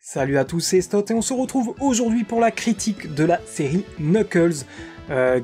Salut à tous, c'est Stott et on se retrouve aujourd'hui pour la critique de la série Knuckles,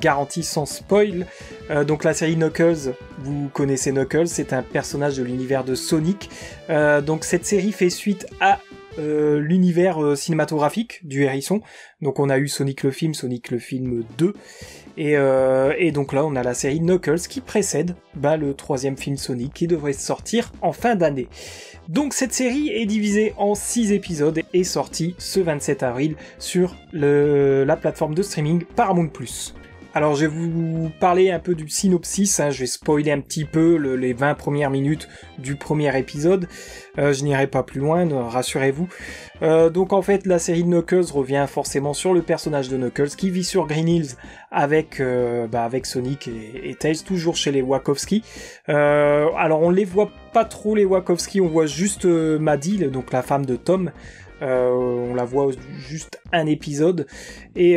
garantie sans spoil. Donc la série Knuckles, vous connaissez Knuckles, c'est un personnage de l'univers de Sonic. Donc cette série fait suite à l'univers cinématographique du hérisson. Donc on a eu Sonic le film 2, et donc là on a la série Knuckles qui précède le troisième film Sonic qui devrait sortir en fin d'année. Donc cette série est divisée en 6 épisodes et est sortie ce 27 avril sur la plateforme de streaming Paramount+. Alors je vais vous parler un peu du synopsis, je vais spoiler un petit peu les 20 premières minutes du premier épisode, je n'irai pas plus loin, rassurez-vous. Donc en fait la série de Knuckles revient forcément sur le personnage de Knuckles qui vit sur Green Hills avec Sonic et Tails, toujours chez les Wachowski. Alors on les voit pas trop les Wachowski, on voit juste Maddie, donc la femme de Tom. On la voit juste un épisode et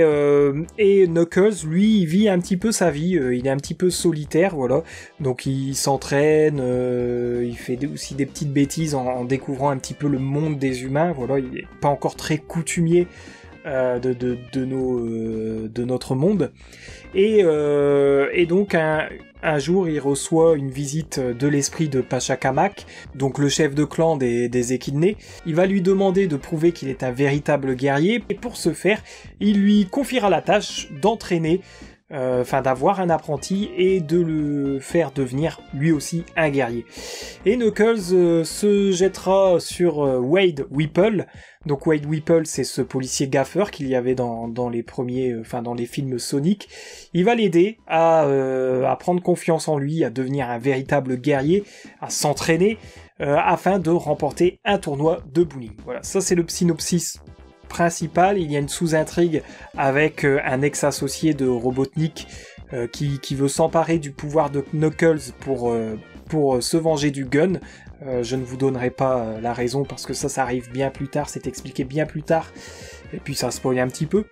Knuckles lui il vit un petit peu sa vie, il est un petit peu solitaire, voilà, donc il s'entraîne, il fait aussi des petites bêtises en découvrant un petit peu le monde des humains, voilà, il est pas encore très coutumier de notre monde et donc un jour, il reçoit une visite de l'esprit de Pachacamac, donc le chef de clan des Échidnés. Il va lui demander de prouver qu'il est un véritable guerrier, et pour ce faire, il lui confiera la tâche d'entraîner, d'avoir un apprenti et de le faire devenir lui aussi un guerrier. Et Knuckles se jettera sur Wade Whipple. Donc Wade Whipple, c'est ce policier gaffeur qu'il y avait dans les premiers, dans les films Sonic. Il va l'aider à prendre confiance en lui, à devenir un véritable guerrier, à s'entraîner, afin de remporter un tournoi de bowling. Voilà, ça c'est le synopsis principal. Il y a une sous-intrigue avec un ex-associé de Robotnik qui veut s'emparer du pouvoir de Knuckles pour se venger du gun. Je ne vous donnerai pas la raison parce que ça arrive bien plus tard, c'est expliqué bien plus tard, et puis ça spoil un petit peu.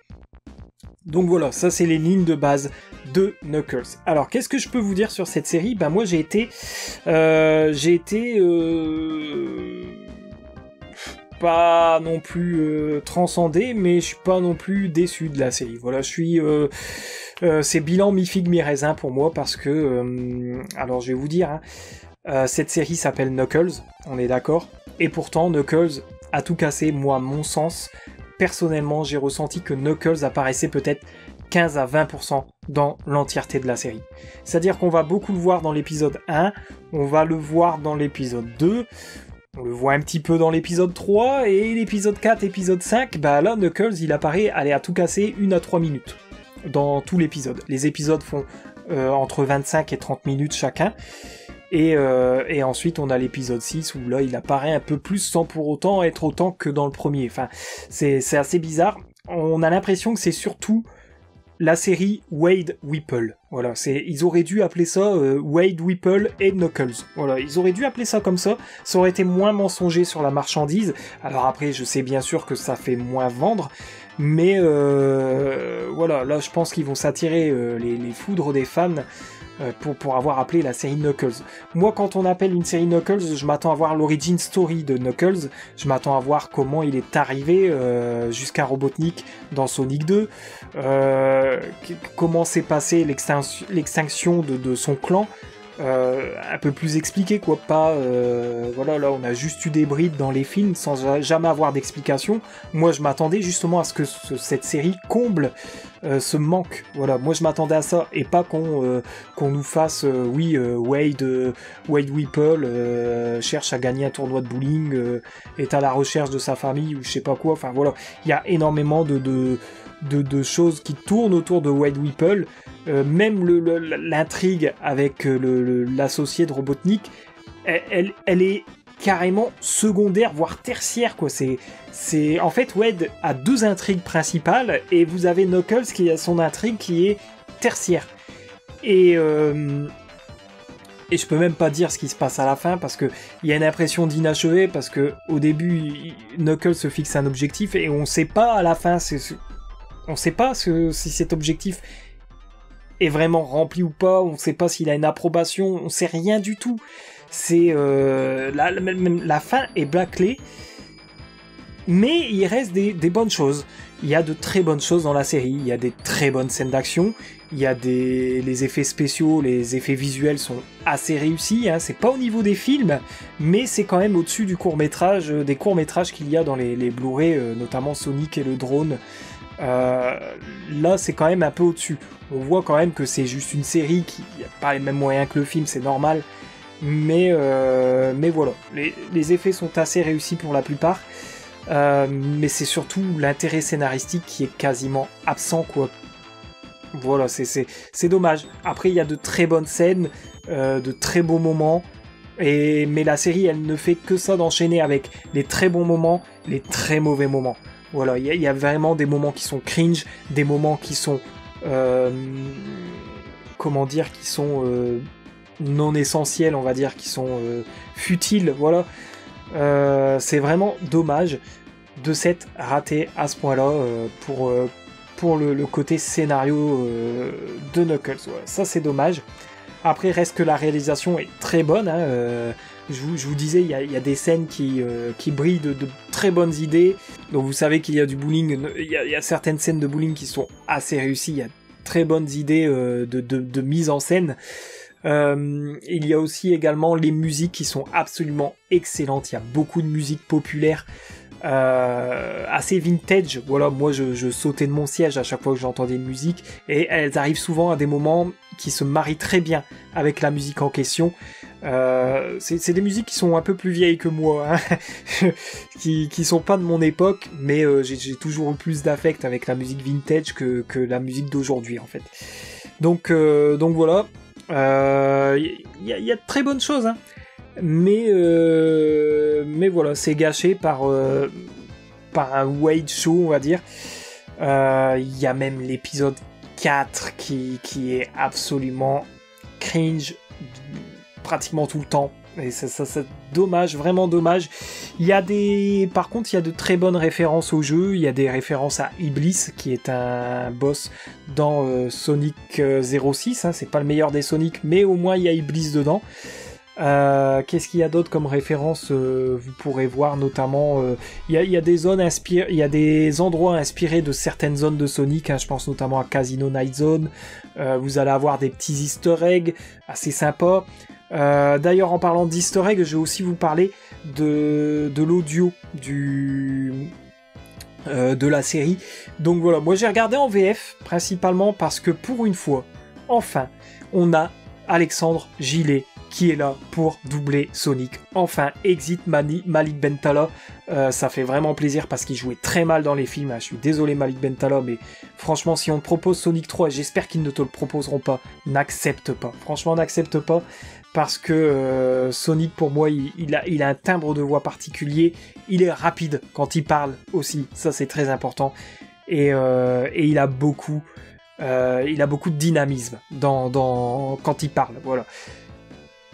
Donc voilà, ça c'est les lignes de base de Knuckles. Alors qu'est-ce que je peux vous dire sur cette série ? Moi j'ai été pas non plus transcendé, mais je suis pas non plus déçu de la série. Voilà, je suis c'est bilan mi-figue mi-raisin pour moi parce que alors je vais vous dire, cette série s'appelle Knuckles, on est d'accord, et pourtant Knuckles a tout cassé. Moi, à mon sens, personnellement, j'ai ressenti que Knuckles apparaissait peut-être 15 à 20% dans l'entièreté de la série. C'est-à-dire qu'on va beaucoup le voir dans l'épisode 1, on va le voir dans l'épisode 2, on le voit un petit peu dans l'épisode 3, et l'épisode 4, épisode 5, là, Knuckles, il apparaît, à tout casser 1 à 3 minutes dans tout l'épisode. Les épisodes font entre 25 et 30 minutes chacun, et ensuite on a l'épisode 6 où là, il apparaît un peu plus sans pour autant être autant que dans le premier. Enfin, c'est assez bizarre. On a l'impression que c'est surtout la série Wade Whipple. Voilà, ils auraient dû appeler ça Wade Whipple et Knuckles. Voilà, ils auraient dû appeler ça comme ça. Ça aurait été moins mensonger sur la marchandise. Alors après, je sais bien sûr que ça fait moins vendre, mais voilà, là je pense qu'ils vont s'attirer les foudres des fans pour avoir appelé la série Knuckles. Moi, quand on appelle une série Knuckles, je m'attends à voir l'origin story de Knuckles, je m'attends à voir comment il est arrivé jusqu'à Robotnik dans Sonic 2, comment s'est passée l'extinction de son clan, un peu plus expliqué, quoi, pas voilà, là on a juste eu des brides dans les films sans jamais avoir d'explication. Moi je m'attendais justement à ce que cette série comble ce manque, voilà, moi je m'attendais à ça, et pas qu'on nous fasse Wade Whipple cherche à gagner un tournoi de bowling, est à la recherche de sa famille ou je sais pas quoi. Enfin voilà, il y a énormément de choses qui tournent autour de Wade Whipple. Même l'intrigue avec l'associé de Robotnik, elle est carrément secondaire, voire tertiaire, quoi. C'est en fait, Wade a 2 intrigues principales et vous avez Knuckles qui a son intrigue qui est tertiaire. Et je peux même pas dire ce qui se passe à la fin parce que il y a une impression d'inachevé, parce que au début Knuckles se fixe un objectif et on sait pas à la fin, on sait pas si cet objectif est vraiment rempli ou pas, on sait pas s'il a une approbation, on sait rien du tout. C'est la fin est bâclée Mais il reste des bonnes choses. Il y a de très bonnes choses dans la série. Il y a des très bonnes scènes d'action. Il y a les effets spéciaux, les effets visuels sont assez réussis. Hein. C'est pas au niveau des films, mais c'est quand même au-dessus du court-métrage, des courts-métrages qu'il y a dans les Blu-ray, notamment Sonic et le drone. Là, c'est quand même un peu au-dessus. On voit quand même que c'est juste une série qui n'a pas les mêmes moyens que le film, c'est normal. Mais voilà, les effets sont assez réussis pour la plupart. Mais c'est surtout l'intérêt scénaristique qui est quasiment absent, quoi. Voilà, c'est dommage. Après, il y a de très bonnes scènes, de très beaux moments, mais la série, elle ne fait que ça d'enchaîner avec les très bons moments, les très mauvais moments. Voilà, il y a vraiment des moments qui sont cringe, des moments qui sont, comment dire, qui sont non essentiels, on va dire, qui sont futiles. Voilà, c'est vraiment dommage de s'être raté à ce point-là pour le côté scénario de Knuckles. Ouais, ça, c'est dommage. Après, reste que la réalisation est très bonne. Hein, je vous disais, il y a des scènes qui brillent de très bonnes idées. Donc vous savez qu'il y a du bowling, il y a certaines scènes de bowling qui sont assez réussies. Il y a très bonnes idées de mise en scène. Il y a aussi également les musiques qui sont absolument excellentes. Il y a beaucoup de musique populaire. Assez vintage, voilà, moi je sautais de mon siège à chaque fois que j'entendais une musique, et elles arrivent souvent à des moments qui se marient très bien avec la musique en question. C'est des musiques qui sont un peu plus vieilles que moi, hein, qui sont pas de mon époque, mais j'ai toujours eu plus d'affect avec la musique vintage que la musique d'aujourd'hui en fait. Donc voilà, il y a de très bonnes choses, hein. Mais voilà, c'est gâché par un Wade show, on va dire. Il y a même l'épisode 4 qui est absolument cringe pratiquement tout le temps. Et ça c'est dommage, vraiment dommage. Par contre, il y a de très bonnes références au jeu. Il y a des références à Iblis, qui est un boss dans Sonic 06. Hein. C'est pas le meilleur des Sonic, mais au moins il y a Iblis dedans. Qu'est-ce qu'il y a d'autre comme référence? Vous pourrez voir notamment il y a des zones inspirées, il y a des endroits inspirés de certaines zones de Sonic, hein, je pense notamment à Casino Night Zone. Vous allez avoir des petits easter eggs assez sympas. D'ailleurs, en parlant d'easter eggs, je vais aussi vous parler de l'audio de la série. Donc voilà, moi j'ai regardé en VF principalement parce que pour une fois, enfin, on a Alexandre Gillet qui est là pour doubler Sonic. Enfin, exit Malik Bentala. Ça fait vraiment plaisir parce qu'il jouait très mal dans les films. Hein. Je suis désolé Malik Bentala, mais franchement, si on te propose Sonic 3, j'espère qu'ils ne te le proposeront pas, n'accepte pas. Franchement, n'accepte pas. Parce que Sonic, pour moi, il a un timbre de voix particulier. Il est rapide quand il parle aussi. Ça, c'est très important. Et il a beaucoup de dynamisme quand il parle.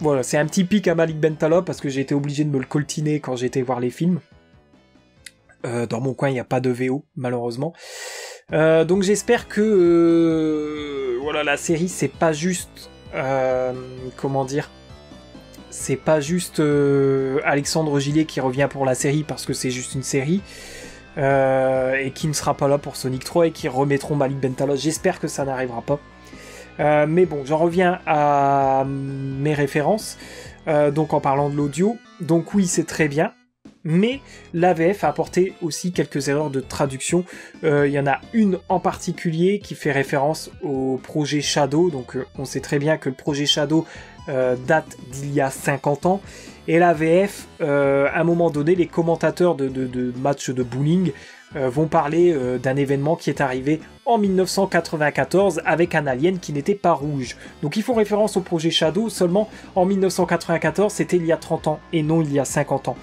Voilà, c'est un petit pic à Malik Bentala parce que j'ai été obligé de me le coltiner quand j'étais voir les films. Dans mon coin, il n'y a pas de VO, malheureusement. Donc j'espère que voilà, la série, c'est pas juste... comment dire, c'est pas juste Alexandre Gillet qui revient pour la série parce que c'est juste une série et qui ne sera pas là pour Sonic 3 et qui remettront Malik Bentala. J'espère que ça n'arrivera pas. Mais bon, j'en reviens à mes références. Donc en parlant de l'audio, donc oui, c'est très bien. Mais l'AVF a apporté aussi quelques erreurs de traduction. Il y en a une en particulier qui fait référence au projet Shadow. Donc on sait très bien que le projet Shadow date d'il y a 50 ans. Et l'AVF, à un moment donné, les commentateurs de matchs de bowling vont parler d'un événement qui est arrivé en 1994 avec un alien qui n'était pas rouge. Donc ils font référence au projet Shadow, seulement en 1994, c'était il y a 30 ans et non il y a 50 ans.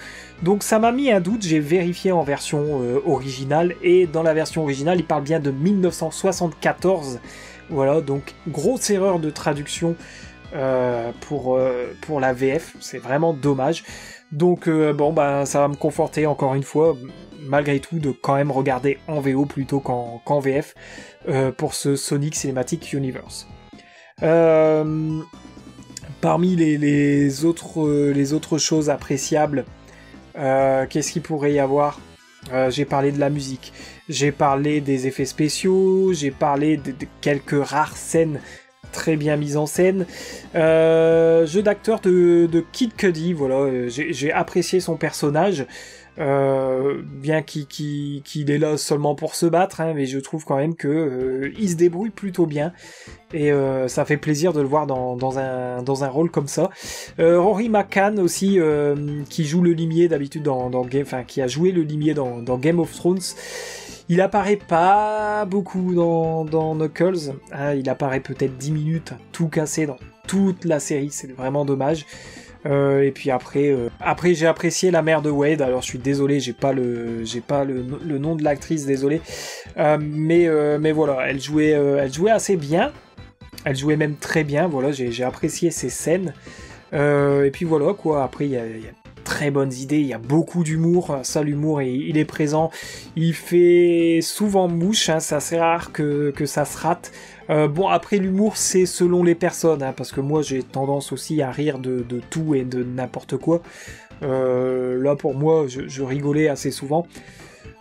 Donc ça m'a mis un doute, j'ai vérifié en version originale, et dans la version originale, il parle bien de 1974. Voilà, donc grosse erreur de traduction pour la VF, c'est vraiment dommage. Donc bon, bah, ça va me conforter encore une fois, malgré tout, de quand même regarder en VO plutôt qu'en VF pour ce Sonic Cinematic Universe. Parmi les autres choses appréciables, qu'est-ce qu'il pourrait y avoir? J'ai parlé de la musique, j'ai parlé des effets spéciaux, j'ai parlé de quelques rares scènes très bien mises en scène. Jeu d'acteur de Kid Cudi, voilà, j'ai apprécié son personnage. Bien qu'il est là seulement pour se battre, hein, mais je trouve quand même que il se débrouille plutôt bien et ça fait plaisir de le voir dans un rôle comme ça. Rory McCann aussi, qui joue le limier d'habitude dans Game, enfin qui a joué le limier dans Game of Thrones. Il apparaît pas beaucoup dans Knuckles, hein, il apparaît peut-être 10 minutes, tout cassé dans toute la série, c'est vraiment dommage. Et puis après j'ai apprécié la mère de Wade. Alors je suis désolé, j'ai pas le nom de l'actrice, désolé. Mais voilà, elle jouait assez bien. Elle jouait même très bien. Voilà, j'ai apprécié ses scènes. Et puis voilà quoi. Après il y a très bonnes idées, il y a beaucoup d'humour, ça l'humour il est présent, il fait souvent mouche, hein, c'est assez rare que ça se rate. Bon après l'humour c'est selon les personnes, hein, parce que moi j'ai tendance aussi à rire de tout et de n'importe quoi. Là pour moi je rigolais assez souvent.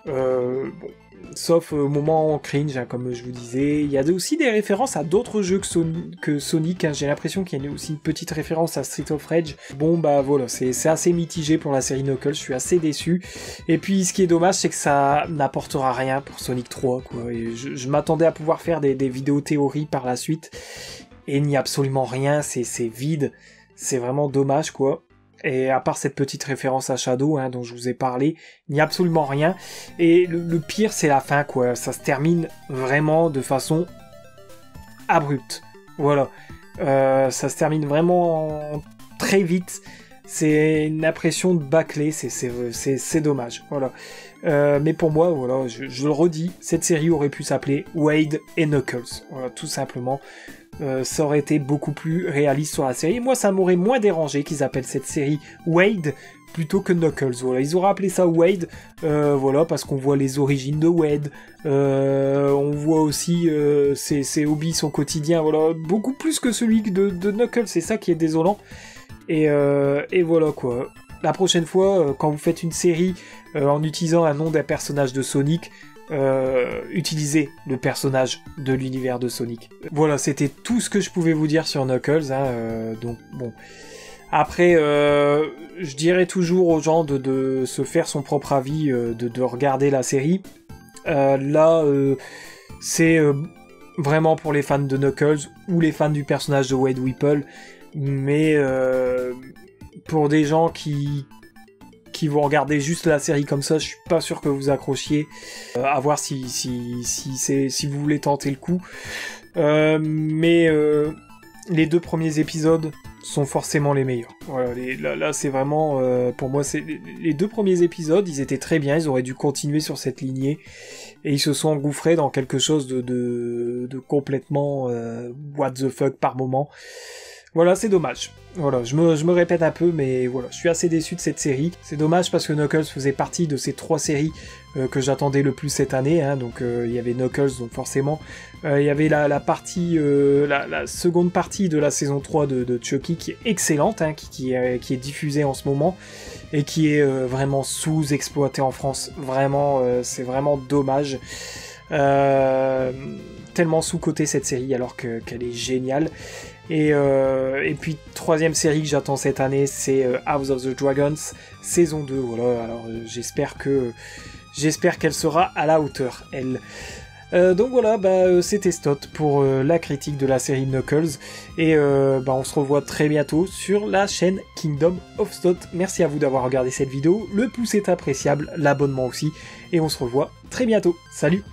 Bon, sauf au moment cringe, hein, comme je vous disais. Il y a aussi des références à d'autres jeux que Sonic, hein. J'ai l'impression qu'il y a aussi une petite référence à Street of Rage. Bon bah voilà, c'est assez mitigé pour la série Knuckles, je suis assez déçu. Et puis ce qui est dommage, c'est que ça n'apportera rien pour Sonic 3, quoi. Et je m'attendais à pouvoir faire des vidéos théories par la suite, et il n'y a absolument rien, c'est vide, c'est vraiment dommage, quoi. Et à part cette petite référence à Shadow, hein, dont je vous ai parlé, il n'y a absolument rien. Et le pire, c'est la fin, quoi. Ça se termine vraiment de façon abrupte. Voilà. Ça se termine vraiment très vite. C'est une impression de bâclé, c'est dommage. Voilà. Mais pour moi, voilà, je le redis, cette série aurait pu s'appeler Wade et Knuckles. Voilà, tout simplement. Ça aurait été beaucoup plus réaliste sur la série. Moi, ça m'aurait moins dérangé qu'ils appellent cette série Wade plutôt que Knuckles. Voilà, ils auraient appelé ça Wade, voilà, parce qu'on voit les origines de Wade. On voit aussi ses hobbies, son quotidien, voilà, beaucoup plus que celui de Knuckles. C'est ça qui est désolant. Et voilà quoi. La prochaine fois, quand vous faites une série en utilisant un nom d'un personnage de Sonic, utilisez le personnage de l'univers de Sonic. Voilà, c'était tout ce que je pouvais vous dire sur Knuckles, hein, donc bon. Après, je dirais toujours aux gens de se faire son propre avis, de regarder la série. Là, c'est vraiment pour les fans de Knuckles ou les fans du personnage de Wade Whipple, mais pour des gens qui vont regarder juste la série comme ça, je suis pas sûr que vous accrochiez. À voir si vous voulez tenter le coup. Mais les 2 premiers épisodes sont forcément les meilleurs. Voilà, là c'est vraiment, pour moi, c'est les 2 premiers épisodes, ils étaient très bien, ils auraient dû continuer sur cette lignée, et ils se sont engouffrés dans quelque chose de complètement what the fuck par moment. Voilà, c'est dommage. Voilà, je me répète un peu, mais voilà, je suis assez déçu de cette série. C'est dommage parce que Knuckles faisait partie de ces 3 séries que j'attendais le plus cette année, hein. Donc il y avait Knuckles, donc forcément. Il y avait la partie, la seconde partie de la saison 3 de Chucky qui est excellente, hein, qui est diffusée en ce moment, et qui est vraiment sous-exploitée en France. Vraiment, c'est vraiment dommage. Tellement sous-cotée cette série alors qu'elle est géniale. Et puis 3e série que j'attends cette année, c'est House of the Dragons saison 2. Voilà, alors j'espère qu'elle sera à la hauteur, elle. Donc voilà, c'était Stott pour la critique de la série Knuckles, et on se revoit très bientôt sur la chaîne Kingdom of Stott. Merci à vous d'avoir regardé cette vidéo, le pouce est appréciable, l'abonnement aussi, et on se revoit très bientôt. Salut!